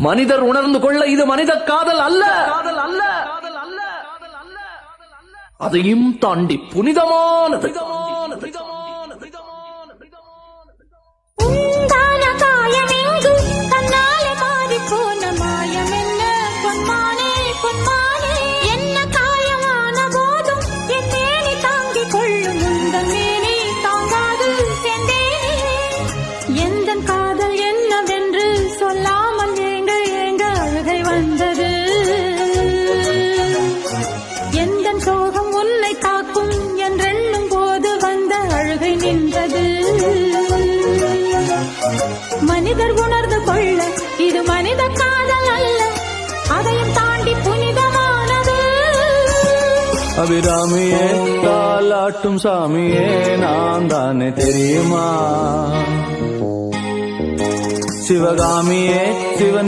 மனிதர் உணர்ந்து கொள்ள இது மனித காதல் அல்ல, அதையும் தாண்டி புனிதமானது. மனிதர் உணர்ந்து கொள்ள இது மனித காதல் அல்ல, அதையும் தாண்டி புனிதமானது. அபிராமியே தாலாட்டும் சாமியே நான் தானே தெரியுமா, சிவகாமியே சிவன்